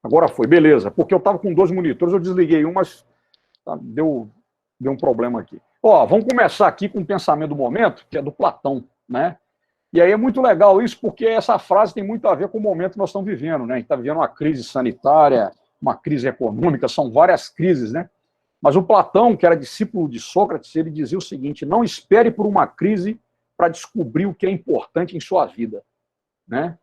Agora foi, beleza. Porque eu estava com dois monitores, eu desliguei um, mas tá, deu um problema aqui. Ó, vamos começar aqui com o pensamento do momento, que é do Platão, né? E aí é muito legal isso, porque essa frase tem muito a ver com o momento que nós estamos vivendo, né? A gente está vivendo uma crise sanitária, uma crise econômica, são várias crises, né? Mas o Platão, que era discípulo de Sócrates, ele dizia o seguinte: não espere por uma crise para descobrir o que é importante em sua vida, né?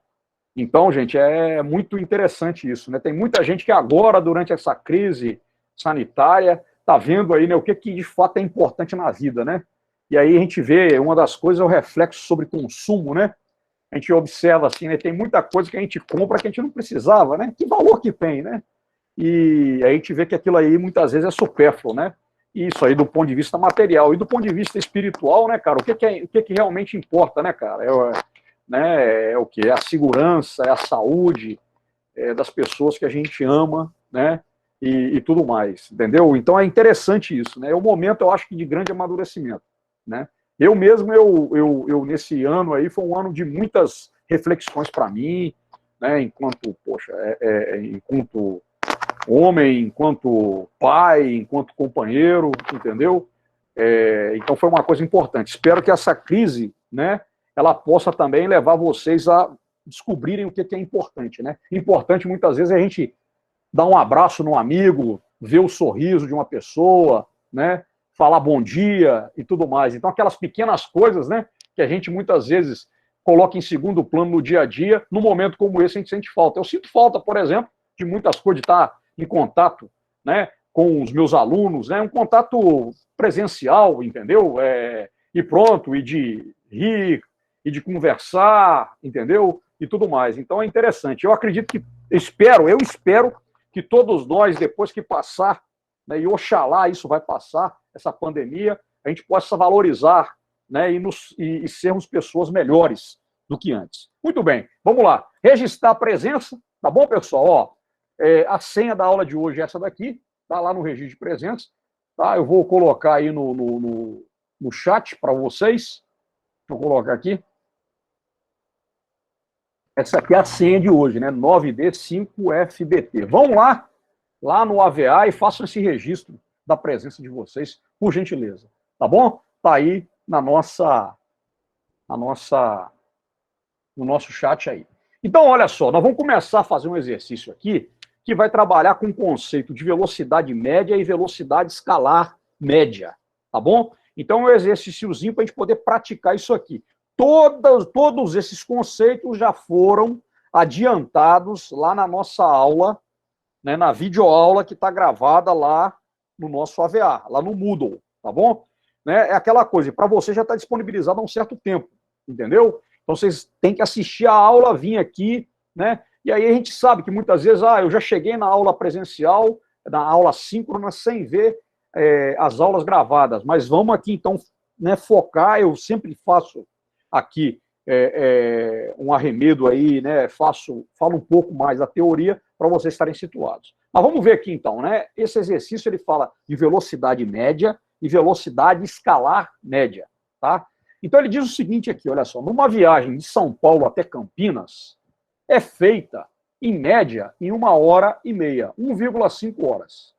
Então, gente, é muito interessante isso, né? Tem muita gente que agora, durante essa crise sanitária, está vendo aí, né, o que de fato é importante na vida, né? E aí a gente vê, uma das coisas é o reflexo sobre consumo, né? A gente observa assim, né, tem muita coisa que a gente compra que a gente não precisava, né? Que valor que tem, né? E aí a gente vê que aquilo aí muitas vezes é supérfluo, né? E isso aí do ponto de vista material. E do ponto de vista espiritual, né, cara? O que realmente importa, né, cara? É o que? É a segurança, é a saúde das pessoas que a gente ama, né? E tudo mais, entendeu? Então é interessante isso, né? É um momento, eu acho que de grande amadurecimento, né? Eu mesmo, nesse ano aí, foi um ano de muitas reflexões para mim, né? Enquanto, poxa, enquanto homem, enquanto pai, enquanto companheiro, entendeu? Então foi uma coisa importante. Espero que essa crise, né, ela possa também levar vocês a descobrirem o que é importante, né? Importante muitas vezes é a gente dar um abraço num amigo, ver o sorriso de uma pessoa, né? Falar bom dia e tudo mais. Então aquelas pequenas coisas, né, que a gente muitas vezes coloca em segundo plano no dia a dia, num momento como esse a gente sente falta. Eu sinto falta, por exemplo, de muitas coisas, de estar em contato, né, com os meus alunos, né, um contato presencial, entendeu? E pronto, e de rir, e de conversar, entendeu? E tudo mais. Então é interessante. Eu acredito que, eu espero que todos nós, depois que passar, né, e oxalá isso vai passar, essa pandemia, a gente possa valorizar, né, e sermos pessoas melhores do que antes. Muito bem, vamos lá. Registrar a presença, tá bom, pessoal? Ó, a senha da aula de hoje é essa daqui, tá lá no registro de presença. Tá? Eu vou colocar aí no chat para vocês. Vou colocar aqui. Essa aqui é a senha de hoje, né? 9D5FBT. Vão lá no AVA e façam esse registro da presença de vocês, por gentileza. Tá bom? Tá aí no nosso chat aí. Então, olha só, nós vamos começar a fazer um exercício aqui que vai trabalhar com o conceito de velocidade média e velocidade escalar média, tá bom? Então, é um exercíciozinho para a gente poder praticar isso aqui. Todos esses conceitos já foram adiantados lá na nossa aula, né, na videoaula que está gravada lá no nosso AVA, lá no Moodle, tá bom? Né, é aquela coisa, para você já está disponibilizado há um certo tempo, entendeu? Então vocês têm que assistir a aula, vir aqui, né? E aí a gente sabe que muitas vezes, eu já cheguei na aula presencial, na aula síncrona, sem ver as aulas gravadas, mas vamos aqui então, né, focar. Eu sempre faço aqui um arremedo aí, né? Falo um pouco mais da teoria para vocês estarem situados. Mas vamos ver aqui então, né? Esse exercício ele fala de velocidade média e velocidade escalar média, tá? Então ele diz o seguinte aqui, olha só, numa viagem de São Paulo até Campinas, é feita, em média, em 1h30, 1,5 horas.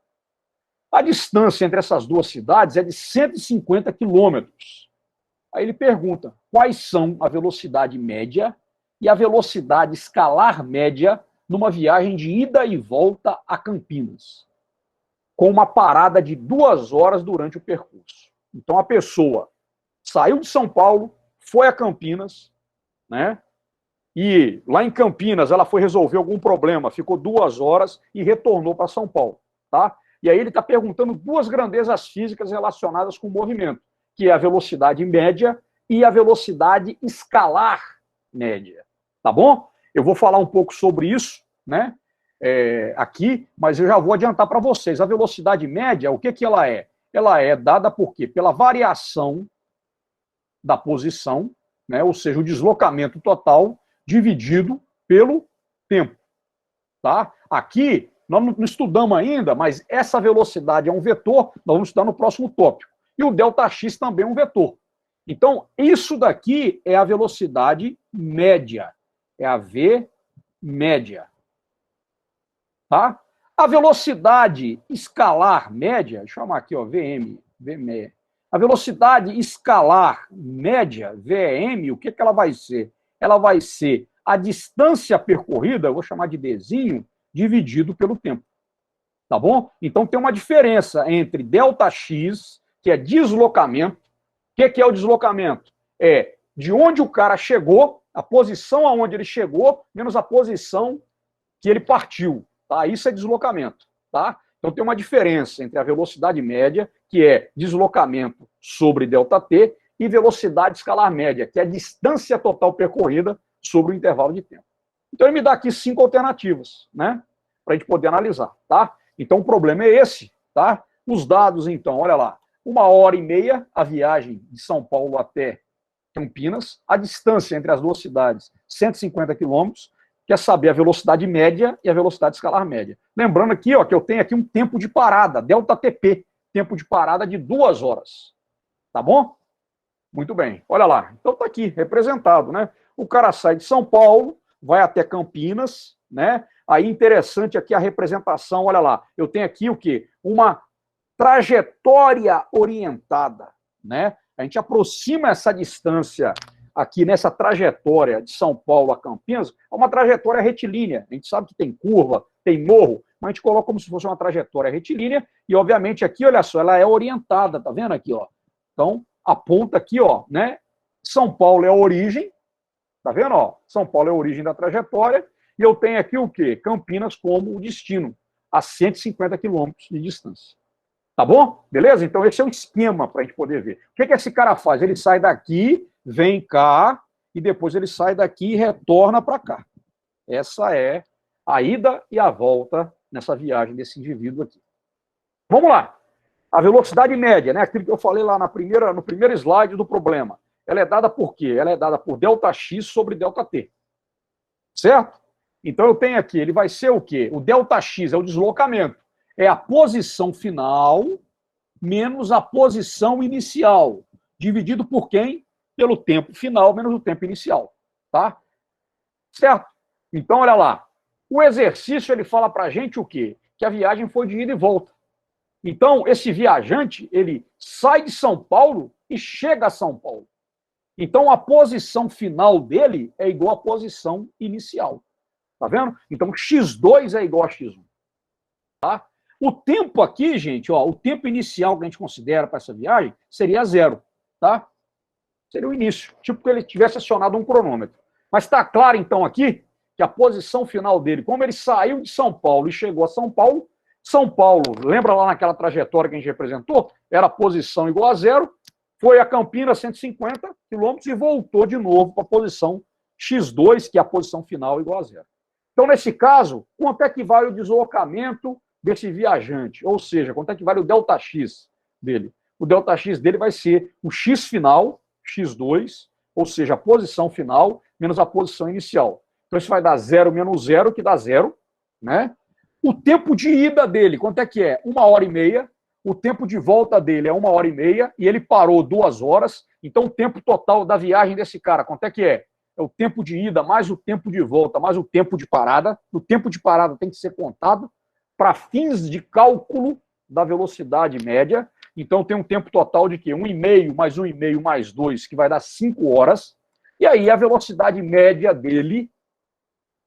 A distância entre essas duas cidades é de 150 quilômetros. Aí ele pergunta, quais são a velocidade média e a velocidade escalar média numa viagem de ida e volta a Campinas, com uma parada de 2 horas durante o percurso. Então a pessoa saiu de São Paulo, foi a Campinas, né? E lá em Campinas ela foi resolver algum problema, ficou 2 horas e retornou para São Paulo, tá? E aí ele está perguntando duas grandezas físicas relacionadas com o movimento, que é a velocidade média e a velocidade escalar média, tá bom? Eu vou falar um pouco sobre isso, né? Aqui, mas eu já vou adiantar para vocês. A velocidade média, o que ela é? Ela é dada por quê? Pela variação da posição, né? Ou seja, o deslocamento total dividido pelo tempo, tá? Aqui, nós não estudamos ainda, mas essa velocidade é um vetor, nós vamos estudar no próximo tópico. E o ΔX também é um vetor. Então, isso daqui é a velocidade média, é a V média. tá? A velocidade escalar média, deixa eu chamar aqui, ó, VME. A velocidade escalar média, VEM, o que ela vai ser? Ela vai ser a distância percorrida, eu vou chamar de Dzinho, dividido pelo tempo. Tá bom? Então tem uma diferença entre ΔX, que é deslocamento. O que é o deslocamento? É de onde o cara chegou, a posição aonde ele chegou, menos a posição que ele partiu. Tá? Isso é deslocamento. Tá? Então tem uma diferença entre a velocidade média, que é deslocamento sobre ΔT, e velocidade escalar média, que é a distância total percorrida sobre o intervalo de tempo. Então ele me dá aqui 5 alternativas, né? Para a gente poder analisar, tá? Então o problema é esse, tá? Os dados, então, olha lá, 1h30 a viagem de São Paulo até Campinas, a distância entre as duas cidades, 150 quilômetros, quer saber a velocidade média e a velocidade escalar média. Lembrando aqui, ó, que eu tenho aqui um tempo de parada, ΔTP, tempo de parada de 2 horas. Tá bom? Muito bem. Olha lá. Então tá aqui, representado, né? O cara sai de São Paulo, vai até Campinas, né? Aí interessante aqui a representação, olha lá. Eu tenho aqui o quê? Uma trajetória orientada, né? A gente aproxima essa distância aqui nessa trajetória de São Paulo a Campinas, é uma trajetória retilínea. A gente sabe que tem curva, tem morro, mas a gente coloca como se fosse uma trajetória retilínea e, obviamente, aqui, olha só, ela é orientada, tá vendo aqui, ó? Então, aponta aqui, ó, né? São Paulo é a origem, tá vendo, ó? São Paulo é a origem da trajetória e eu tenho aqui o quê? Campinas como o destino, a 150 quilômetros de distância. Tá bom? Beleza? Então, esse é o esquema para a gente poder ver. O que esse cara faz? Ele sai daqui, vem cá, e depois ele sai daqui e retorna para cá. Essa é a ida e a volta nessa viagem desse indivíduo aqui. Vamos lá. A velocidade média, né? Aquilo que eu falei lá no primeiro slide do problema. Ela é dada por quê? Ela é dada por ΔX sobre ΔT. Certo? Então, eu tenho aqui, ele vai ser o quê? O ΔX é o deslocamento. É a posição final menos a posição inicial, dividido por quem? Pelo tempo final menos o tempo inicial, tá? Certo? Então, olha lá. O exercício, ele fala pra gente o quê? Que a viagem foi de ida e volta. Então, esse viajante, ele sai de São Paulo e chega a São Paulo. Então, a posição final dele é igual à posição inicial. Tá vendo? Então, x2 é igual a x1. Tá? O tempo aqui, gente, ó, o tempo inicial que a gente considera para essa viagem seria 0, tá? Seria o início, tipo que ele tivesse acionado um cronômetro. Mas está claro, então, aqui, que a posição final dele, como ele saiu de São Paulo e chegou a São Paulo, lembra lá naquela trajetória que a gente representou? Era a posição igual a 0, foi a Campinas, 150 quilômetros, e voltou de novo para a posição x2, que é a posição final igual a 0. Então, nesse caso, quanto é que vale o deslocamento desse viajante? Ou seja, quanto é que vale o ΔX dele? O ΔX dele vai ser o x final, x2, ou seja, a posição final menos a posição inicial. Então, isso vai dar 0 menos 0, que dá 0, né? O tempo de ida dele, quanto é que é? 1h30. O tempo de volta dele é 1h30 e ele parou 2 horas. Então, o tempo total da viagem desse cara, quanto é que é? É o tempo de ida mais o tempo de volta, mais o tempo de parada. O tempo de parada tem que ser contado para fins de cálculo da velocidade média. Então, tem um tempo total de quê? 1,5 mais 1,5 mais 2, que vai dar 5 horas. E aí, a velocidade média dele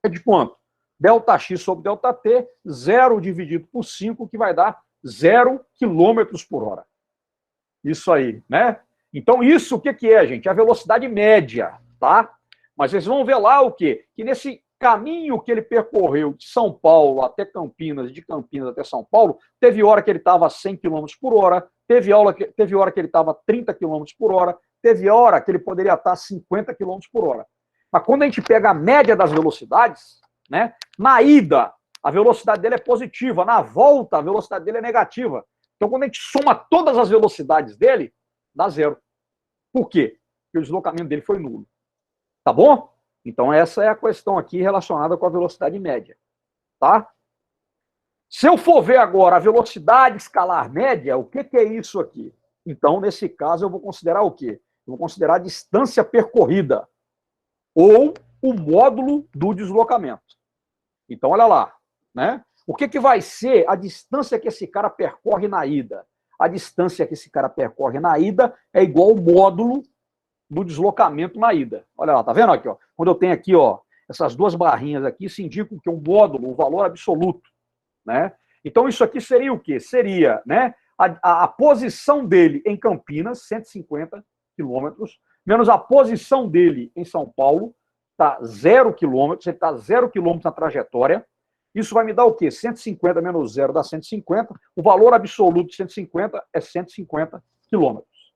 é de quanto? ΔX sobre ΔT, 0 dividido por 5, que vai dar 0 km por hora. Isso aí, né? Então, isso o que é, gente? A velocidade média, tá? Mas vocês vão ver lá o quê? Que nesse caminho que ele percorreu de São Paulo até Campinas, de Campinas até São Paulo, teve hora que ele estava a 100 km por hora, teve hora que ele estava a 30 km por hora, teve hora que ele poderia estar a 50 km por hora. Mas quando a gente pega a média das velocidades, né, na ida, a velocidade dele é positiva, na volta, a velocidade dele é negativa. Então, quando a gente soma todas as velocidades dele, dá 0. Por quê? Porque o deslocamento dele foi nulo. Tá bom? Então, essa é a questão aqui relacionada com a velocidade média. Tá? Se eu for ver agora a velocidade escalar média, o que é isso aqui? Então, nesse caso, eu vou considerar o quê? Eu vou considerar a distância percorrida ou o módulo do deslocamento. Então, olha lá, né? O que, que vai ser a distância que esse cara percorre na ida? A distância que esse cara percorre na ida é igual ao módulo do deslocamento na ida. Olha lá, tá vendo aqui, ó? Quando eu tenho aqui, ó, essas duas barrinhas aqui, isso indica que é um módulo, o valor absoluto, né? Então, isso aqui seria o quê? Seria, né, a posição dele em Campinas, 150 quilômetros, menos a posição dele em São Paulo, tá 0 quilômetros, ele está 0 quilômetros na trajetória. Isso vai me dar o quê? 150 menos 0 dá 150. O valor absoluto de 150 é 150 quilômetros.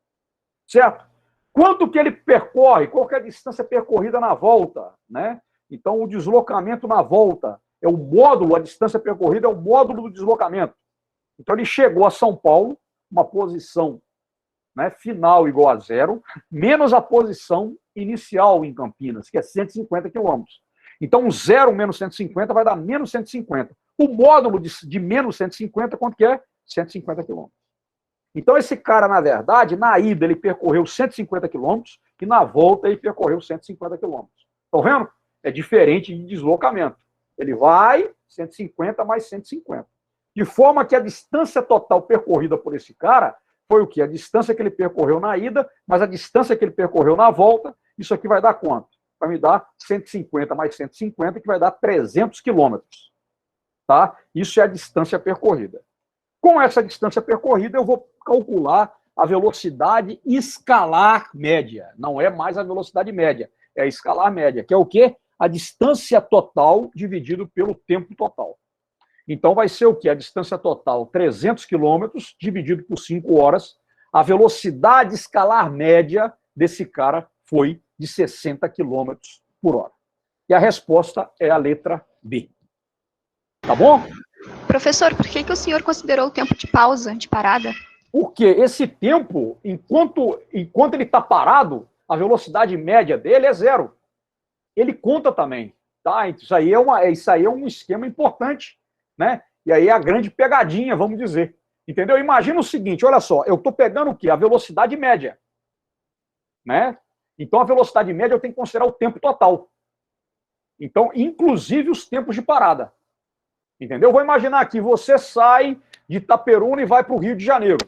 Certo? Quanto que ele percorre? Qual que é a distância percorrida na volta? Né? Então, o deslocamento na volta é o módulo, a distância percorrida é o módulo do deslocamento. Então, ele chegou a São Paulo, uma posição, né, final igual a 0, menos a posição inicial em Campinas, que é 150 quilômetros. Então, 0 menos 150 vai dar menos 150. O módulo de menos 150, quanto que é? 150 quilômetros. Então, esse cara, na verdade, na ida ele percorreu 150 quilômetros e na volta ele percorreu 150 quilômetros. Estão vendo? É diferente de deslocamento. Ele vai 150 mais 150. De forma que a distância total percorrida por esse cara foi o quê? A distância que ele percorreu na ida, mas a distância que ele percorreu na volta, isso aqui vai dar quanto? Vai me dar 150 mais 150, que vai dar 300 quilômetros. Tá? Isso é a distância percorrida. Com essa distância percorrida, eu vou calcular a velocidade escalar média. Não é mais a velocidade média, é a escalar média, que é o quê? A distância total dividido pelo tempo total. Então, vai ser o quê? A distância total, 300 quilômetros, dividido por 5 horas. A velocidade escalar média desse cara foi de 60 quilômetros por hora. E a resposta é a letra B. Tá bom? Professor, por que o senhor considerou o tempo de pausa, de parada? Porque esse tempo, enquanto ele está parado, a velocidade média dele é 0. Ele conta também. Tá? Isso aí é um esquema importante. Né? E aí é a grande pegadinha, vamos dizer. Entendeu? Imagina o seguinte, olha só, eu estou pegando o quê? A velocidade média. Né? Então, a velocidade média eu tenho que considerar o tempo total. Então, inclusive os tempos de parada. Entendeu? Vou imaginar aqui, você sai de Itaperuna e vai para o Rio de Janeiro.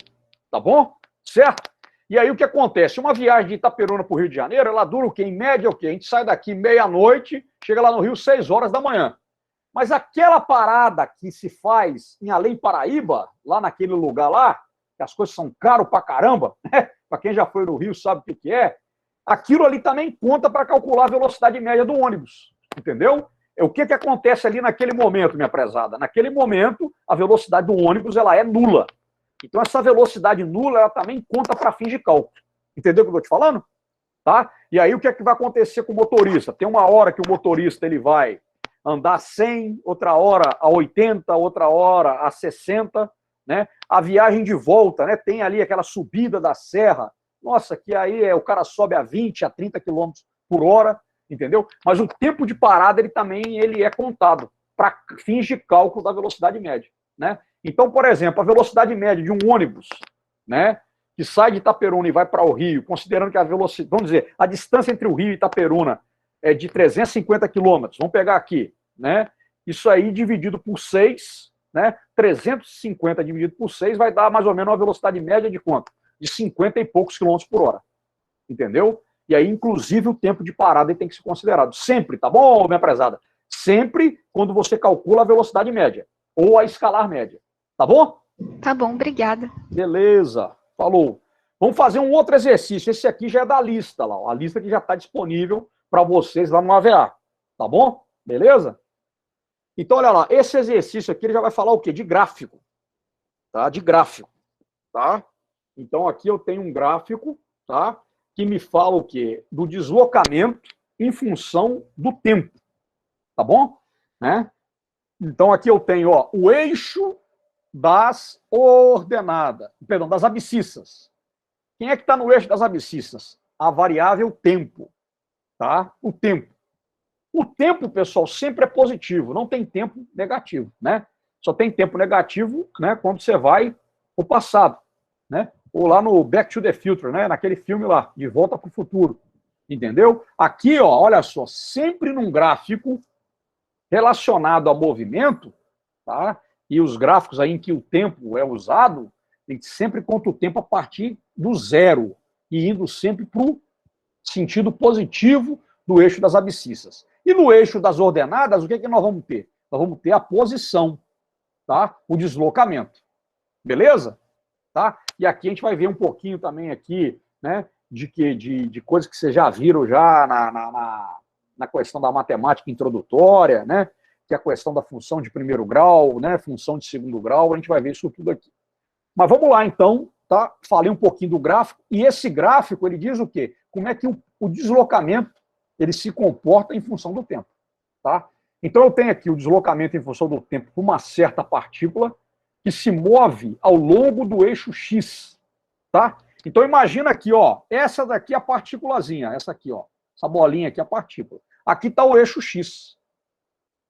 Tá bom? Certo? E aí o que acontece? Uma viagem de Itaperuna para o Rio de Janeiro, ela dura o quê? Em média o quê? A gente sai daqui meia-noite, chega lá no Rio 6 horas da manhã. Mas aquela parada que se faz em Além Paraíba, lá naquele lugar lá, que as coisas são caras pra caramba, né? Para quem já foi no Rio sabe o que é, aquilo ali também conta para calcular a velocidade média do ônibus. Entendeu? O que acontece ali naquele momento, minha prezada? Naquele momento, a velocidade do ônibus ela é nula. Então, essa velocidade nula ela também conta para fins de cálculo. Entendeu o que eu estou te falando? Tá? E aí, o que vai acontecer com o motorista? Tem uma hora que o motorista ele vai andar 100, outra hora a 80, outra hora a 60. Né? A viagem de volta, né? Tem ali aquela subida da serra. Nossa, que aí o cara sobe a 20, a 30 km por hora. Entendeu? Mas o tempo de parada ele é contado para fins de cálculo da velocidade média. Né? Então, por exemplo, a velocidade média de um ônibus, né, que sai de Itaperuna e vai para o Rio, considerando que a velocidade, vamos dizer, a distância entre o Rio e Itaperuna é de 350 quilômetros, vamos pegar aqui, né? Isso aí dividido por 6, né? 350 dividido por 6 vai dar mais ou menos uma velocidade média de quanto? De 50 e poucos quilômetros por hora. Entendeu? E aí, inclusive, o tempo de parada tem que ser considerado. Sempre, tá bom, minha prezada? Sempre quando você calcula a velocidade média ou a escalar média. Tá bom? Tá bom, obrigada. Beleza, falou. Vamos fazer um outro exercício. Esse aqui já é da lista lá, a lista que já está disponível para vocês lá no AVA. Tá bom? Beleza? Então, olha lá, esse exercício aqui ele já vai falar o quê? De gráfico. Tá? De gráfico. Tá? Então, aqui eu tenho um gráfico, tá? Que me fala o quê? Do deslocamento em função do tempo. Tá bom? Né? Então, aqui eu tenho ó, o eixo das ordenadas, perdão, das abscissas. Quem é que está no eixo das abscissas? A variável tempo. Tá? O tempo. O tempo, pessoal, sempre é positivo, não tem tempo negativo. Né? Só tem tempo negativo, né, quando você vai para o passado. Né? Ou lá no Back to the Future, né? Naquele filme lá, De Volta para o Futuro. Entendeu? Aqui, ó, olha só, sempre num gráfico relacionado a movimento, tá? E os gráficos aí em que o tempo é usado, a gente sempre conta o tempo a partir do zero, e indo sempre para o sentido positivo do eixo das abscissas. E no eixo das ordenadas, o que nós vamos ter? Nós vamos ter a posição, tá? O deslocamento. Beleza? Tá? E aqui a gente vai ver um pouquinho também aqui, né, de coisas que vocês já viram já na questão da matemática introdutória, né, que é a questão da função de primeiro grau, né, função de segundo grau, a gente vai ver isso tudo aqui. Mas vamos lá, então, tá? Falei um pouquinho do gráfico, e esse gráfico, ele diz o quê? Como é que o deslocamento, ele se comporta em função do tempo, tá? Então, eu tenho aqui o deslocamento em função do tempo por uma certa partícula que se move ao longo do eixo X, tá? Então, imagina aqui, ó, essa daqui é a partículazinha, essa aqui, ó, essa bolinha aqui é a partícula. Aqui está o eixo X,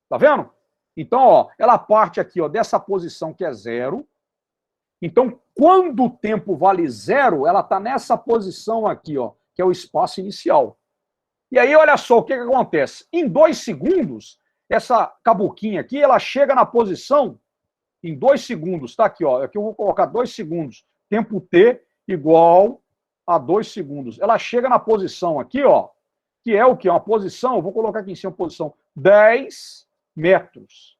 tá vendo? Então, ó, ela parte aqui, ó, dessa posição que é zero. Então, quando o tempo vale zero, ela está nessa posição aqui, ó, que é o espaço inicial. E aí, olha só o que acontece. Em 2 segundos, essa cabuquinha aqui, ela chega na posição, em 2 segundos, tá aqui, ó, aqui eu vou colocar 2 segundos, tempo t igual a 2 segundos. Ela chega na posição aqui, ó, que é o quê? Uma posição, eu vou colocar aqui em cima, posição 10 metros.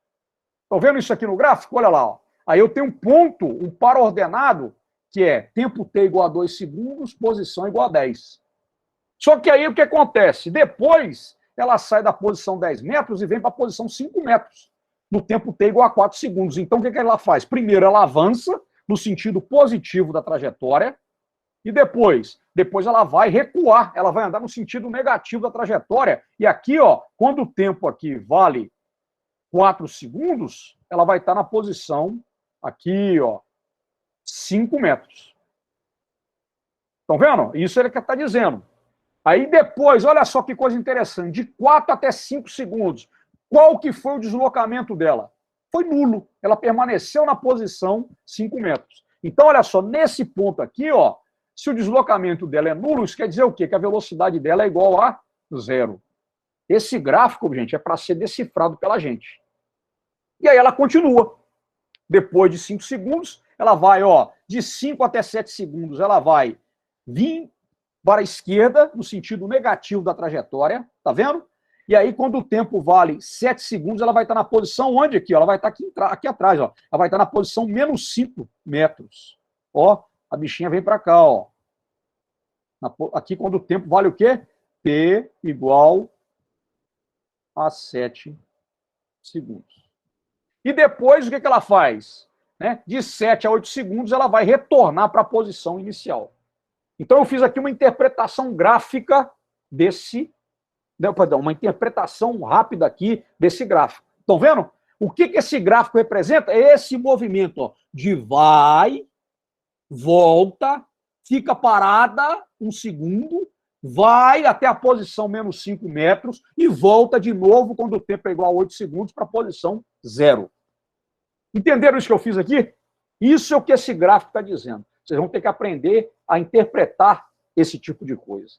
Estão vendo isso aqui no gráfico? Olha lá, ó. Aí eu tenho um ponto, um par ordenado, que é tempo t igual a 2 segundos, posição igual a 10. Só que aí o que acontece? Depois, ela sai da posição 10 metros e vem para a posição 5 metros, no tempo t igual a 4 segundos. Então, o que ela faz? Primeiro, ela avança no sentido positivo da trajetória, e depois ela vai recuar, ela vai andar no sentido negativo da trajetória. E aqui, ó, quando o tempo aqui vale 4 segundos, ela vai estar na posição aqui, ó, 5 metros. Estão vendo? Isso ele que está dizendo. Aí depois, olha só que coisa interessante, de 4 até 5 segundos, qual que foi o deslocamento dela? Foi nulo. Ela permaneceu na posição 5 metros. Então, olha só, nesse ponto aqui, ó, se o deslocamento dela é nulo, isso quer dizer o quê? Que a velocidade dela é igual a zero. Esse gráfico, gente, é para ser decifrado pela gente. E aí ela continua. Depois de 5 segundos, ela vai, ó, de 5 até 7 segundos, ela vai vir para a esquerda, no sentido negativo da trajetória, tá vendo? E aí, quando o tempo vale 7 segundos, ela vai estar na posição onde aqui? Ó? Ela vai estar aqui atrás, ó. Ela vai estar na posição menos 5 metros. Ó, a bichinha vem para cá, ó. Aqui, quando o tempo vale o quê? T igual a 7 segundos. E depois, o que ela faz? Né? De 7 a 8 segundos, ela vai retornar para a posição inicial. Então, eu fiz aqui uma interpretação gráfica desse... Perdão, uma interpretação rápida aqui desse gráfico. Estão vendo? O que esse gráfico representa? É esse movimento, ó, de vai, volta, fica parada 1 segundo, vai até a posição menos 5 metros e volta de novo quando o tempo é igual a 8 segundos para a posição 0. Entenderam isso que eu fiz aqui? Isso é o que esse gráfico está dizendo. Vocês vão ter que aprender a interpretar esse tipo de coisa.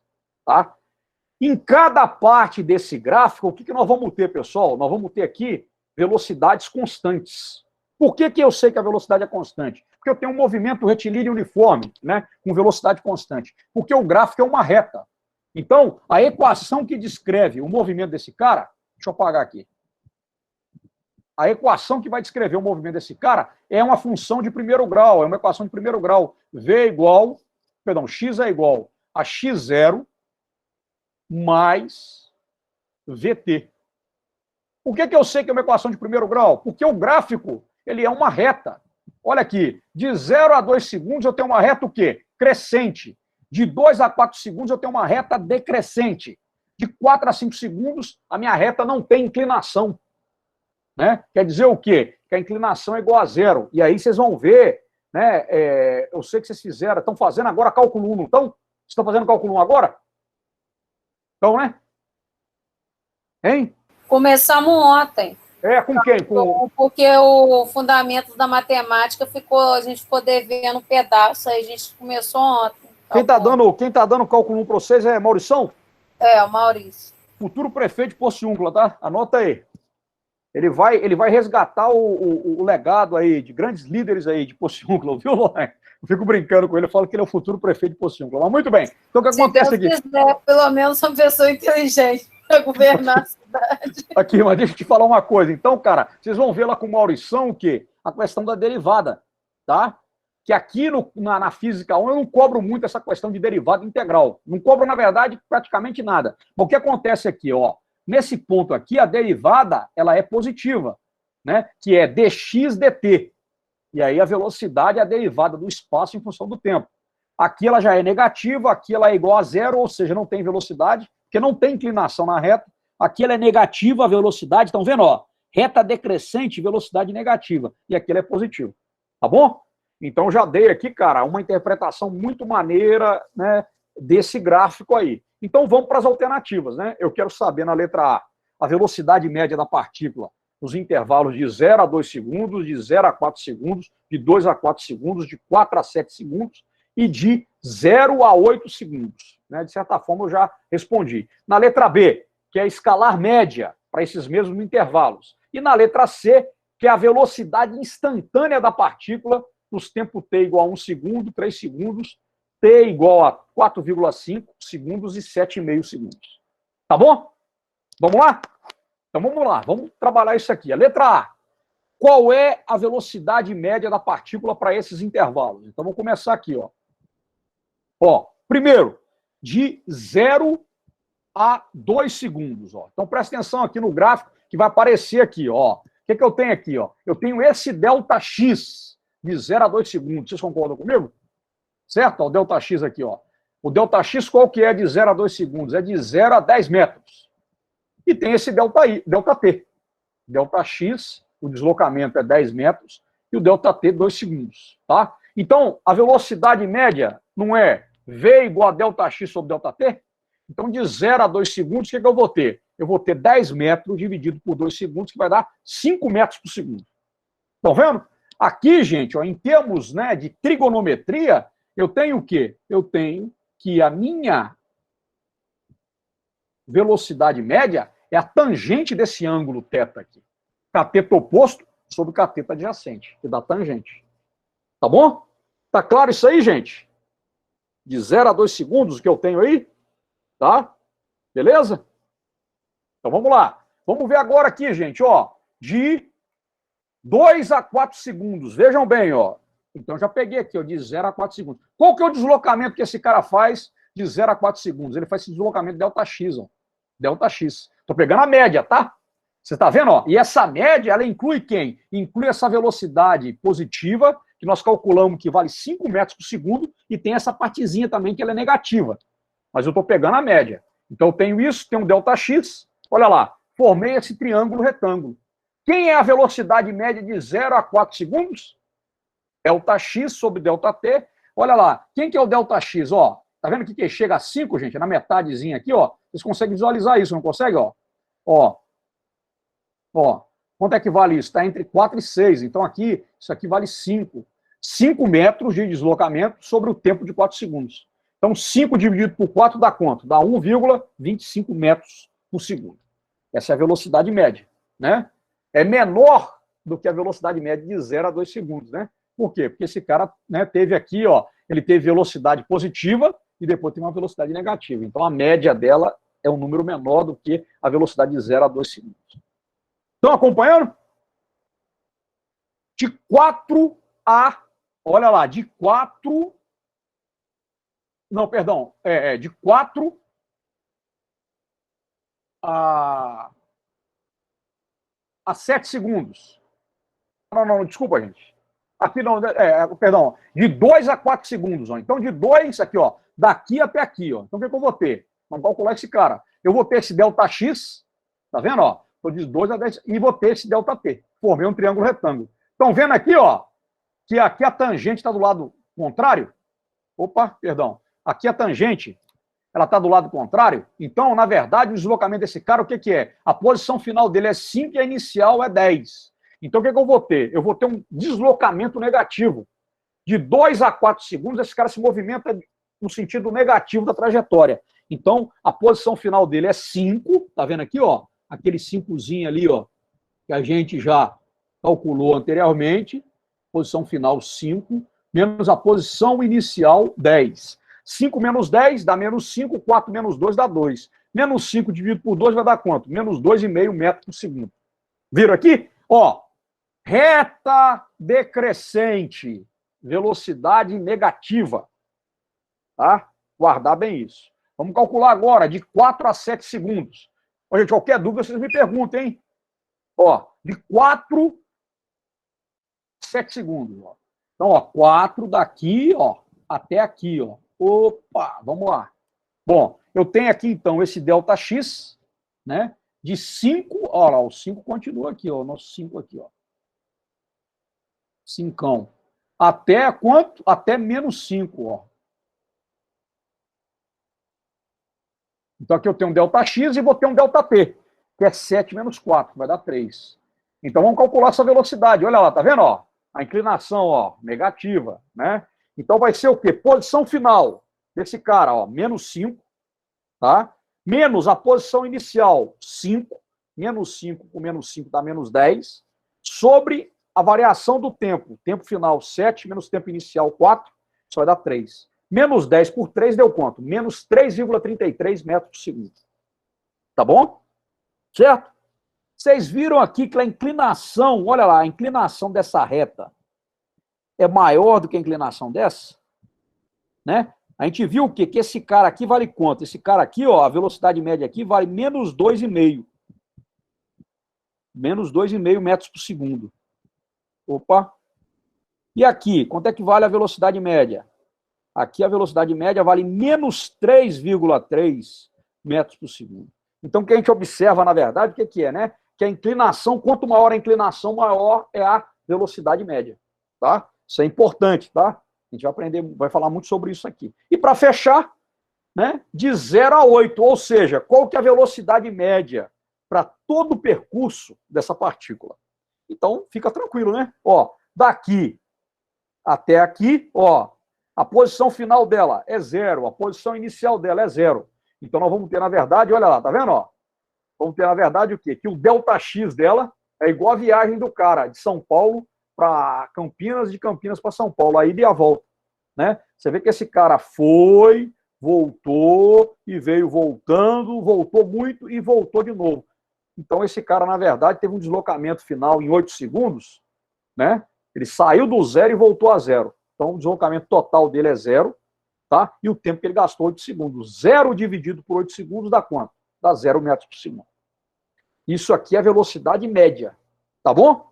Tá? Em cada parte desse gráfico, o que nós vamos ter, pessoal? Nós vamos ter aqui velocidades constantes. Por que eu sei que a velocidade é constante? Porque eu tenho um movimento retilíneo uniforme, né, com velocidade constante. Porque o gráfico é uma reta. Então, a equação que descreve o movimento desse cara, deixa eu apagar aqui. A equação que vai descrever o movimento desse cara é uma função de primeiro grau, é uma equação de primeiro grau. X é igual a x0 mais VT. Por que eu sei que é uma equação de primeiro grau? Porque o gráfico, ele é uma reta. Olha aqui, de 0 a 2 segundos eu tenho uma reta o quê? Crescente. De 2 a 4 segundos eu tenho uma reta decrescente. De 4 a 5 segundos a minha reta não tem inclinação. Né? Quer dizer o quê? Que a inclinação é igual a 0. E aí vocês vão ver, né? Eu sei que vocês fizeram, estão fazendo agora cálculo 1, não estão? Vocês estão fazendo cálculo 1 agora? Então, né? Hein? Começamos ontem. Com quem? Porque o fundamento da matemática a gente ficou devendo um pedaço, aí a gente começou ontem. Quem tá dando cálculo 1 para vocês é Maurição? É, o Maurício. Futuro prefeito de Porciúncula, tá? Anota aí. Ele vai resgatar o legado aí de grandes líderes aí de Pociúncula, viu, Lorraine? Eu fico brincando com ele, eu falo que ele é o futuro prefeito de Pociúncula. Mas muito bem. Então o que acontece aqui? Se Deus quiser, pelo menos uma pessoa inteligente para governar a cidade. Aqui, mas deixa eu te falar uma coisa. Então, cara, vocês vão ver lá com o Maurição o quê? A questão da derivada, tá? Que aqui na Física 1 eu não cobro muito essa questão de derivada integral. Não cobro, na verdade, praticamente nada. Mas o que acontece aqui, ó? Nesse ponto aqui, a derivada, ela é positiva, né? Que é dx dt. E aí a velocidade é a derivada do espaço em função do tempo. Aqui ela já é negativa, aqui ela é igual a zero, ou seja, não tem velocidade, porque não tem inclinação na reta. Aqui ela é negativa a velocidade, estão vendo, ó? Reta decrescente, velocidade negativa. E aqui ela é positiva. Tá bom? Então já dei aqui, cara, uma interpretação muito maneira, né, desse gráfico aí. Então vamos para as alternativas, né? Eu quero saber na letra A velocidade média da partícula nos intervalos de 0 a 2 segundos, de 0 a 4 segundos, de 2 a 4 segundos, de 4 a 7 segundos e de 0 a 8 segundos. Né? De certa forma eu já respondi. Na letra B, que é a escalar média para esses mesmos intervalos. E na letra C, que é a velocidade instantânea da partícula nos tempos t igual a 1 segundo, 3 segundos, t igual a 4,5 segundos e 7,5 segundos. Tá bom? Vamos lá? Então vamos lá, vamos trabalhar isso aqui. A letra A. Qual é a velocidade média da partícula para esses intervalos? Então vamos começar aqui, ó. Ó, primeiro, de 0 a 2 segundos, ó. Então presta atenção aqui no gráfico que vai aparecer aqui, ó. O que eu tenho aqui, ó? Eu tenho esse ΔX de 0 a 2 segundos. Vocês concordam comigo? Certo? Ó, o ΔX aqui, ó. O ΔX qual que é de 0 a 2 segundos? É de 0 a 10 metros. E tem esse ΔT. ΔX, o deslocamento é 10 metros, e o ΔT 2 segundos, tá? Então, a velocidade média não é V igual a ΔX sobre ΔT? Então, de 0 a 2 segundos, o que eu vou ter? Eu vou ter 10 metros dividido por 2 segundos, que vai dar 5 metros por segundo. Estão vendo? Aqui, gente, ó, em termos, né, de trigonometria, eu tenho o quê? Eu tenho que a minha velocidade média é a tangente desse ângulo θ aqui. Cateto oposto sobre cateto adjacente, que dá tangente. Tá bom? Tá claro isso aí, gente? De 0 a 2 segundos que eu tenho aí? Tá? Beleza? Então vamos lá. Vamos ver agora aqui, gente, ó, de 2 a 4 segundos. Vejam bem, ó. Então já peguei aqui, ó, de 0 a 4 segundos. Qual que é o deslocamento que esse cara faz de 0 a 4 segundos? Ele faz esse deslocamento ΔX, ó. ΔX. Tô pegando a média, tá? Você tá vendo, ó? E essa média, ela inclui quem? Inclui essa velocidade positiva, que nós calculamos que vale 5 metros por segundo, e tem essa partezinha também que ela é negativa. Mas eu tô pegando a média. Então eu tenho isso, tenho um ΔX. Olha lá, formei esse triângulo retângulo. Quem é a velocidade média de 0 a 4 segundos? ΔX sobre ΔT. Olha lá, quem que é o ΔX? Ó, tá vendo que chega a 5, gente? Na metadezinha aqui, ó. Vocês conseguem visualizar isso, não conseguem? Ó, quanto é que vale isso? Está entre 4 e 6. Então aqui, isso aqui vale 5. 5 metros de deslocamento sobre o tempo de 4 segundos. Então 5 dividido por 4 dá quanto? Dá 1,25 metros por segundo. Essa é a velocidade média, né? É menor do que a velocidade média de 0 a 2 segundos, né? Por quê? Porque esse cara, né, teve aqui, ó, ele teve velocidade positiva e depois tem uma velocidade negativa. Então a média dela é um número menor do que a velocidade de 0 a 2 segundos. Estão acompanhando? De 4 a... Olha lá, de 4... Não, perdão. De 4 a 7 segundos. Não, desculpa, gente. Aqui não, perdão. De 2 a 4 segundos. Ó. Então, de 2 aqui, ó, daqui até aqui. Ó. Então, o que eu vou ter? Vamos calcular esse cara. Eu vou ter esse ΔX, tá vendo? Ó? Estou de 2 a 10, e vou ter esse ΔT. Formei um triângulo retângulo. Estão vendo aqui, ó, que aqui a tangente está do lado contrário? Opa, perdão. Aqui a tangente, ela está do lado contrário. Então, na verdade, o deslocamento desse cara, o que é? A posição final dele é 5 e a inicial é 10. Então, o que eu vou ter? Eu vou ter um deslocamento negativo. De 2 a 4 segundos, esse cara se movimenta no sentido negativo da trajetória. Então, a posição final dele é 5, tá vendo aqui, ó? Aquele 5zinho ali, ó. que a gente já calculou anteriormente, posição final 5, menos a posição inicial 10. 5 menos 10 dá menos 5, 4 menos 2 dá 2. Menos 5 dividido por 2 vai dar quanto? Menos 2,5 metros por segundo. Viram aqui? Ó, reta decrescente, velocidade negativa. Tá? Guardar bem isso. Vamos calcular agora de 4 a 7 segundos. Ó, gente, qualquer dúvida, vocês me perguntem, hein? Ó, de 4 a 7 segundos. Ó. Então, ó, 4 daqui, ó, até aqui, ó. Opa, vamos lá. Bom, eu tenho aqui, então, esse ΔX, né? De 5, ó lá, o 5 continua aqui, ó, o nosso 5 aqui, ó. 5. Até quanto? Até menos 5, ó. Então, aqui eu tenho um ΔX e vou ter um ΔT, que é 7 menos 4, vai dar 3. Então, vamos calcular essa velocidade. Olha lá, tá vendo, ó? A inclinação, ó, negativa, né? Então, vai ser o quê? Posição final desse cara, ó, menos 5, tá? Menos a posição inicial, 5. Menos 5 com menos 5 dá menos 10. Sobre a variação do tempo. Tempo final, 7, menos tempo inicial, 4. Isso vai dar 3. Menos 10 por 3 deu quanto? Menos 3,33 metros por segundo. Tá bom? Certo? Vocês viram aqui que a inclinação, olha lá, a inclinação dessa reta é maior do que a inclinação dessa? Né? A gente viu o quê? Que esse cara aqui vale quanto? Esse cara aqui, ó, a velocidade média aqui vale menos 2,5. Menos 2,5 metros por segundo. Opa. E aqui, quanto é que vale a velocidade média? Aqui a velocidade média vale menos 3,3 metros por segundo. Então, o que a gente observa, na verdade, o que é, né? Que a inclinação, quanto maior a inclinação, maior é a velocidade média. Tá? Isso é importante, tá? A gente vai aprender, vai falar muito sobre isso aqui. E para fechar, né, de 0 a 8, ou seja, qual que é a velocidade média para todo o percurso dessa partícula? Então, fica tranquilo, né? Ó, daqui até aqui, ó, a posição final dela é 0, a posição inicial dela é 0. Então, nós vamos ter, na verdade, olha lá, tá vendo? Ó? Vamos ter, na verdade, o quê? Que o ΔX dela é igual a viagem do cara de São Paulo para Campinas, de Campinas para São Paulo, a ida e a volta. Né? Você vê que esse cara foi, voltou e veio voltando, voltou muito e voltou de novo. Então, esse cara, na verdade, teve um deslocamento final em 8 segundos, né? Ele saiu do 0 e voltou a 0. Então, o deslocamento total dele é 0, tá? E o tempo que ele gastou, 8 segundos. 0 dividido por 8 segundos dá quanto? Dá 0 metros por segundo. Isso aqui é a velocidade média. Tá bom?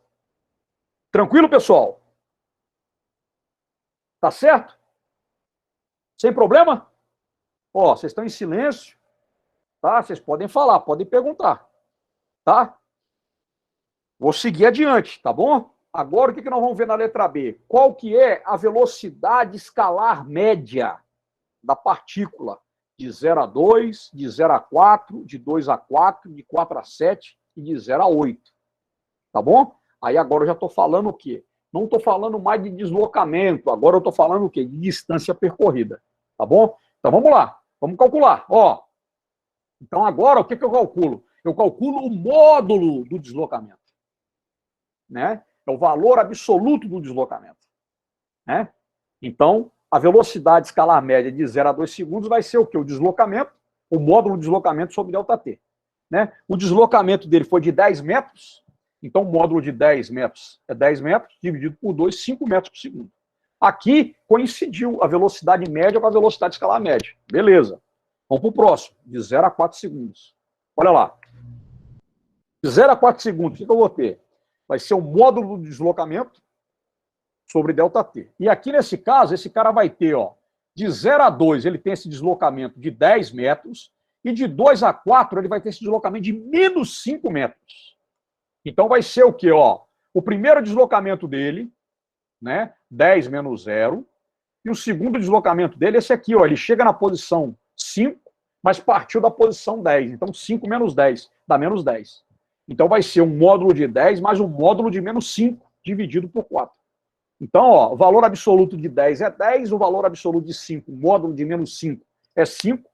Tranquilo, pessoal? Tá certo? Sem problema? Ó, vocês estão em silêncio, tá? Vocês podem falar, podem perguntar, tá? Vou seguir adiante, tá bom? Agora, o que nós vamos ver na letra B? Qual que é a velocidade escalar média da partícula? De 0 a 2, de 0 a 4, de 2 a 4, de 4 a 7 e de 0 a 8. Tá bom? Aí agora eu já estou falando o quê? Não estou falando mais de deslocamento, agora eu estou falando o quê? De distância percorrida. Tá bom? Então vamos lá, vamos calcular. Ó, então agora o que eu calculo? Eu calculo o módulo do deslocamento. Né? É o valor absoluto do deslocamento. Né? Então, a velocidade escalar média de 0 a 2 segundos vai ser o quê? O deslocamento, o módulo de deslocamento sobre ΔT. Né? O deslocamento dele foi de 10 metros, então o módulo de 10 metros é 10 metros, dividido por 2, 5 metros por segundo. Aqui coincidiu a velocidade média com a velocidade escalar média. Beleza. Vamos para o próximo, de 0 a 4 segundos. Olha lá. De 0 a 4 segundos, o que eu vou ter? Vai ser o módulo do deslocamento sobre ΔT. E aqui, nesse caso, esse cara vai ter, ó, de 0 a 2, ele tem esse deslocamento de 10 metros, e de 2 a 4, ele vai ter esse deslocamento de menos 5 metros. Então, vai ser o quê? Ó? O primeiro deslocamento dele, né, 10 menos 0, e o segundo deslocamento dele, esse aqui, ó, ele chega na posição 5, mas partiu da posição 10. Então, 5 menos 10 dá menos 10. Então, vai ser um módulo de 10 mais um módulo de menos 5, dividido por 4. Então, ó, o valor absoluto de 10 é 10, o valor absoluto de 5, módulo de menos 5 é 5,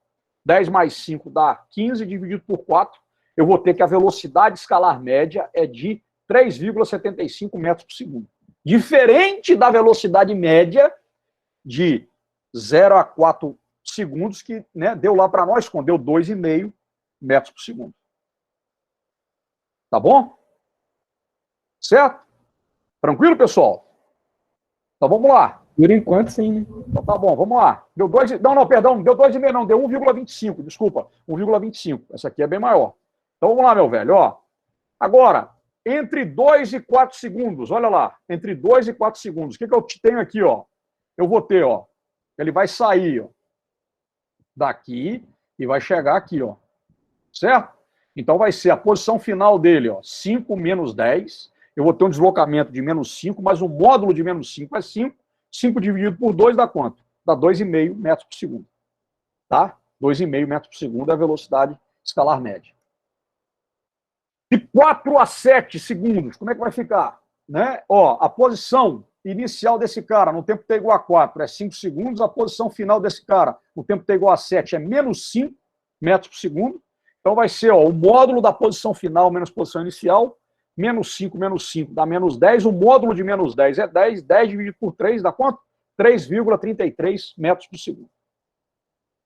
10 mais 5 dá 15, dividido por 4, eu vou ter que a velocidade escalar média é de 3,75 metros por segundo. Diferente da velocidade média de 0 a 4 segundos, que, né, deu lá para nós, quando deu 2,5 metros por segundo. Tá bom? Certo? Tranquilo, pessoal? Então vamos lá. Por enquanto, sim, né? Então tá bom, vamos lá. Deu 2, não, perdão, deu 2,5 não, deu 1,25, desculpa, 1,25. Essa aqui é bem maior. Então vamos lá, meu velho, ó. Agora, entre 2 e 4 segundos, olha lá, entre 2 e 4 segundos, o que eu tenho aqui, ó? Eu vou ter, ó, ele vai sair, ó, daqui e vai chegar aqui, ó. Certo? Então vai ser a posição final dele, ó, 5 menos 10. Eu vou ter um deslocamento de menos 5, mas o módulo de menos 5 é 5. 5 dividido por 2 dá quanto? Dá 2,5 metros por segundo. Tá? 2,5 metros por segundo é a velocidade escalar média. De 4 a 7 segundos, como é que vai ficar? Né? Ó, a posição inicial desse cara no tempo t igual a 4 é 5 segundos, a posição final desse cara no tempo t igual a 7 é menos 5 metros por segundo. Então vai ser, ó, o módulo da posição final menos posição inicial, menos 5 dá menos 10, o módulo de menos 10 é 10, 10 dividido por 3 dá quanto? 3,33 metros por segundo.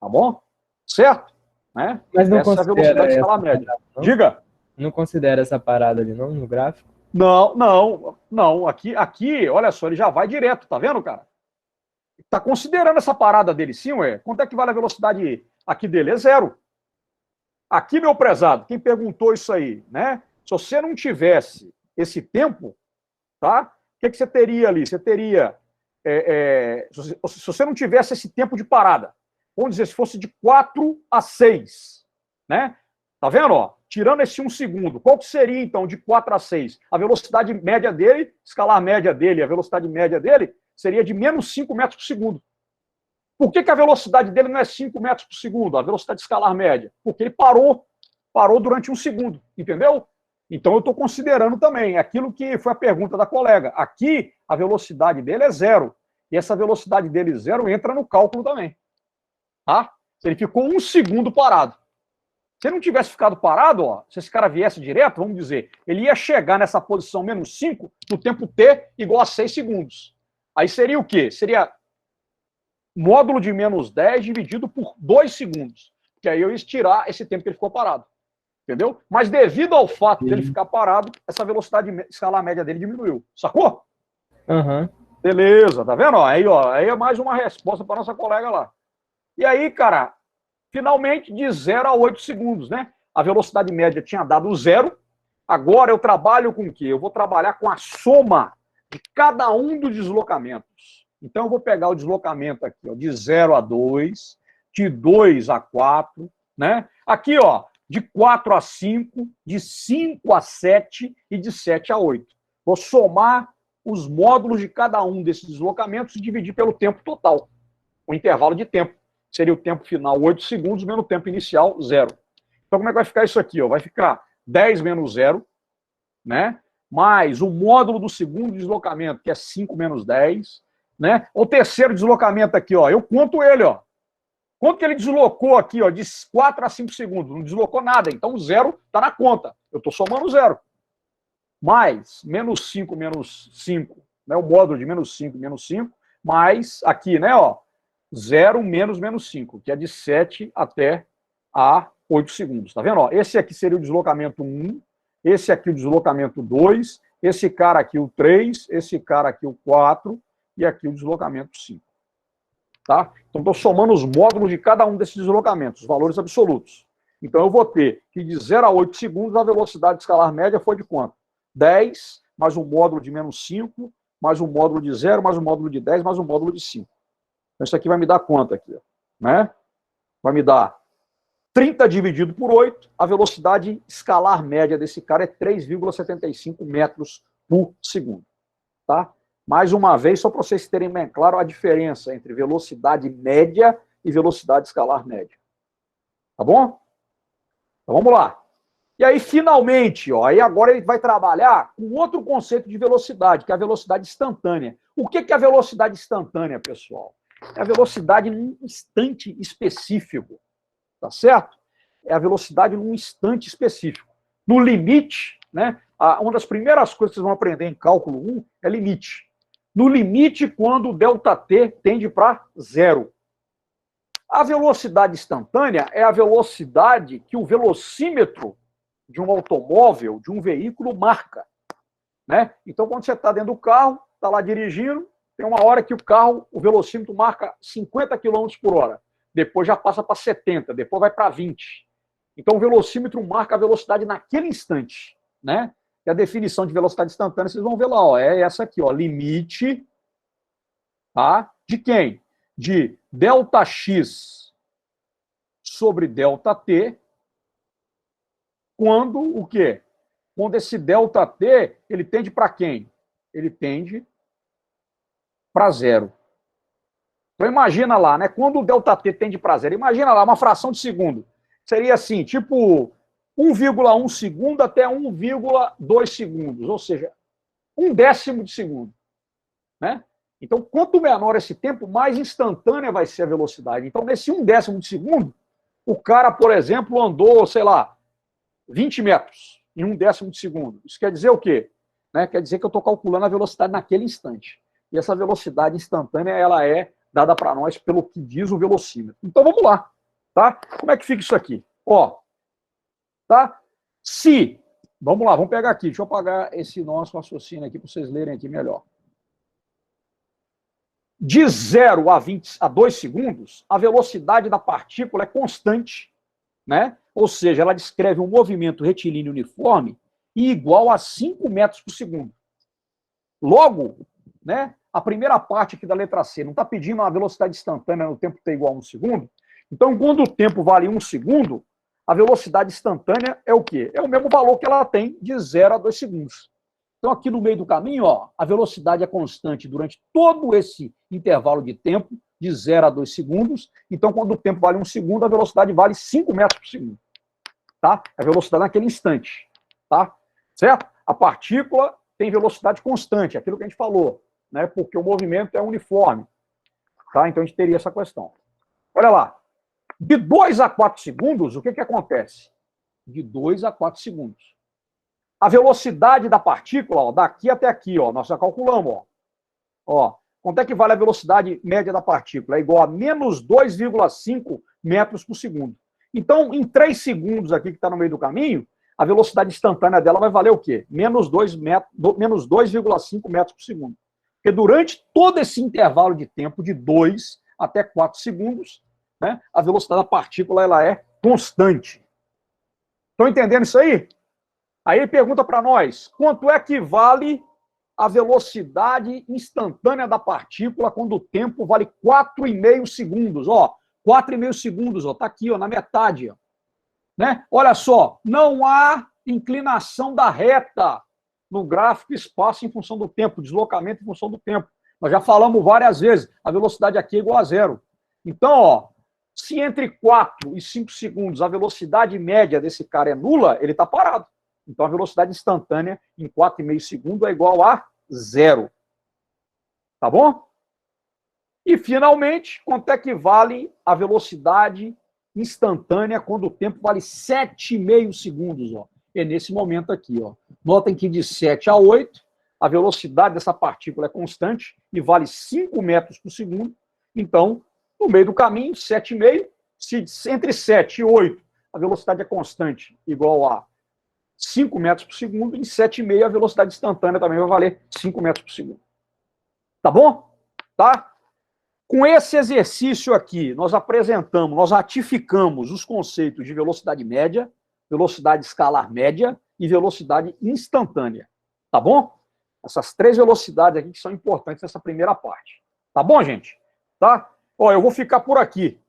Tá bom? Certo? Né? Mas não essa é a velocidade escalar média. Não? Diga. Não considera essa parada ali, não, no gráfico? Não. Aqui, olha só, ele já vai direto, tá vendo, cara? Tá considerando essa parada dele sim, ué? Quanto é que vale a velocidade aqui dele? É 0. Aqui, meu prezado, quem perguntou isso aí, né? Se você não tivesse esse tempo, tá? O que você teria ali? Você teria... se você não tivesse esse tempo de parada, vamos dizer, se fosse de 4 a 6, né? Tá vendo, ó? Tirando esse 1 segundo, qual que seria, então, de 4 a 6? A velocidade média dele, escalar média dele, a velocidade média dele, seria de menos 5 metros por segundo. Por que a velocidade dele não é 5 metros por segundo, a velocidade escalar média? Porque ele parou durante 1 segundo, entendeu? Então, eu estou considerando também aquilo que foi a pergunta da colega. Aqui, a velocidade dele é 0. E essa velocidade dele 0 entra no cálculo também. Tá? Ele ficou 1 segundo parado. Se ele não tivesse ficado parado, ó, se esse cara viesse direto, vamos dizer, ele ia chegar nessa posição menos 5 no tempo t igual a 6 segundos. Aí seria o quê? Seria módulo de menos 10 dividido por 2 segundos. Que aí eu ia tirar esse tempo que ele ficou parado. Entendeu? Mas devido ao fato dele ficar parado, essa velocidade escalar média dele diminuiu. Sacou? Aham. Beleza, tá vendo? Aí é mais uma resposta para nossa colega lá. E aí, cara, finalmente de 0 a 8 segundos, né? A velocidade média tinha dado 0. Agora eu trabalho com o quê? Eu vou trabalhar com a soma de cada um dos deslocamentos. Então eu vou pegar o deslocamento aqui, ó, de 0 a 2, de 2 a 4, né? Aqui, ó, de 4 a 5, de 5 a 7 e de 7 a 8. Vou somar os módulos de cada um desses deslocamentos e dividir pelo tempo total. O intervalo de tempo. Seria o tempo final 8 segundos, menos o tempo inicial 0. Então, como é que vai ficar isso aqui? Ó? Vai ficar 10 menos 0, né? Mais o módulo do segundo deslocamento, que é 5 menos 10. Né? O terceiro deslocamento aqui, ó, eu conto ele, ó. Quanto que ele deslocou aqui, ó, de 4 a 5 segundos? Não deslocou nada, então o 0 está na conta. Eu estou somando 0. Mais menos 5, né, o módulo de menos 5, mais aqui, né, ó, 0 menos 5, que é de 7 até a 8 segundos. Tá vendo? Ó, esse aqui seria o deslocamento 1, esse aqui o deslocamento 2, esse cara aqui o 3, esse cara aqui o 4 e aqui o deslocamento 5. Tá? Então, estou somando os módulos de cada um desses deslocamentos, os valores absolutos. Então, eu vou ter que de 0 a 8 segundos, a velocidade escalar média foi de quanto? 10, mais um módulo de menos 5, mais um módulo de 0, mais um módulo de 10, mais um módulo de 5. Então, isso aqui vai me dar quanto aqui? Né? Vai me dar 30 dividido por 8, a velocidade escalar média desse cara é 3,75 metros por segundo. Tá? Mais uma vez, só para vocês terem bem claro a diferença entre velocidade média e velocidade escalar média. Tá bom? Então vamos lá. E aí, finalmente, ó, aí agora ele vai trabalhar com outro conceito de velocidade, que é a velocidade instantânea. O que é a velocidade instantânea, pessoal? É a velocidade num instante específico. Tá certo? É a velocidade num instante específico. No limite, né, uma das primeiras coisas que vocês vão aprender em cálculo 1 é limite. No limite, quando o ΔT tende para zero. A velocidade instantânea é a velocidade que o velocímetro de um automóvel, de um veículo, marca. Né? Então, quando você está dentro do carro, está lá dirigindo, tem uma hora que o velocímetro marca 50 km por hora. Depois já passa para 70, depois vai para 20. Então, o velocímetro marca a velocidade naquele instante. Né? E a definição de velocidade instantânea, vocês vão ver lá, ó, é essa aqui, ó, limite, tá? De quem? De ΔX sobre ΔT, quando o quê? Quando esse ΔT, ele tende para quem? Ele tende para zero. Então imagina lá, né? Quando o ΔT tende para zero, imagina lá, uma fração de segundo. Seria assim, tipo 1,1 segundo até 1,2 segundos, ou seja, 1/10 de segundo. Né? Então, quanto menor esse tempo, mais instantânea vai ser a velocidade. Então, nesse 1/10 de segundo, o cara, por exemplo, andou, sei lá, 20 metros em 1/10 de segundo. Isso quer dizer o quê? Né? Quer dizer que eu estou calculando a velocidade naquele instante. E essa velocidade instantânea, ela é dada para nós pelo que diz o velocímetro. Então, vamos lá. Tá? Como é que fica isso aqui? Ó, tá? Se, vamos lá, vamos pegar aqui. Deixa eu apagar esse nosso raciocínio aqui para vocês lerem aqui melhor. De 0 a 2 segundos, a velocidade da partícula é constante, né? Ou seja, ela descreve um movimento retilíneo uniforme e igual a 5 metros por segundo. Logo, né, a primeira parte aqui da letra C não está pedindo uma velocidade instantânea no tempo t igual a 1 segundo. Então, quando o tempo vale 1 segundo, a velocidade instantânea é o quê? É o mesmo valor que ela tem de 0 a 2 segundos. Então, aqui no meio do caminho, ó, a velocidade é constante durante todo esse intervalo de tempo, de 0 a 2 segundos. Então, quando o tempo vale 1 segundo, a velocidade vale 5 metros por segundo. Tá? A velocidade naquele instante. Tá? Certo? A partícula tem velocidade constante, aquilo que a gente falou, né? Porque o movimento é uniforme. Tá? Então, a gente teria essa questão. Olha lá. De 2 a 4 segundos, o que acontece? De 2 a 4 segundos. A velocidade da partícula, ó, daqui até aqui, ó, nós já calculamos. Ó, quanto é que vale a velocidade média da partícula? É igual a menos 2,5 metros por segundo. Então, em 3 segundos aqui que está no meio do caminho, a velocidade instantânea dela vai valer o quê? Menos 2,5 metros por segundo. Porque durante todo esse intervalo de tempo, de 2 até 4 segundos, né, a velocidade da partícula ela é constante. Estão entendendo isso aí? Aí ele pergunta para nós, quanto é que vale a velocidade instantânea da partícula quando o tempo vale 4,5 segundos? Ó, 4,5 segundos, ó, tá aqui, ó, na metade. Ó. Né? Olha só, não há inclinação da reta no gráfico espaço em função do tempo, deslocamento em função do tempo. Nós já falamos várias vezes, a velocidade aqui é igual a zero. Então, ó, se entre 4 e 5 segundos a velocidade média desse cara é nula, ele está parado. Então, a velocidade instantânea em 4,5 segundos é igual a zero. Tá bom? E, finalmente, quanto é que vale a velocidade instantânea quando o tempo vale 7,5 segundos? Ó. É nesse momento aqui. Ó. Notem que de 7 a 8, a velocidade dessa partícula é constante e vale 5 metros por segundo. Então, no meio do caminho, 7,5, se entre 7 e 8, a velocidade é constante, igual a 5 metros por segundo, em 7,5 a velocidade instantânea também vai valer 5 metros por segundo. Tá bom? Tá? Com esse exercício aqui, nós apresentamos, nós ratificamos os conceitos de velocidade média, velocidade escalar média e velocidade instantânea. Tá bom? Essas 3 velocidades aqui que são importantes nessa primeira parte. Tá bom, gente? Tá? Ó, eu vou ficar por aqui.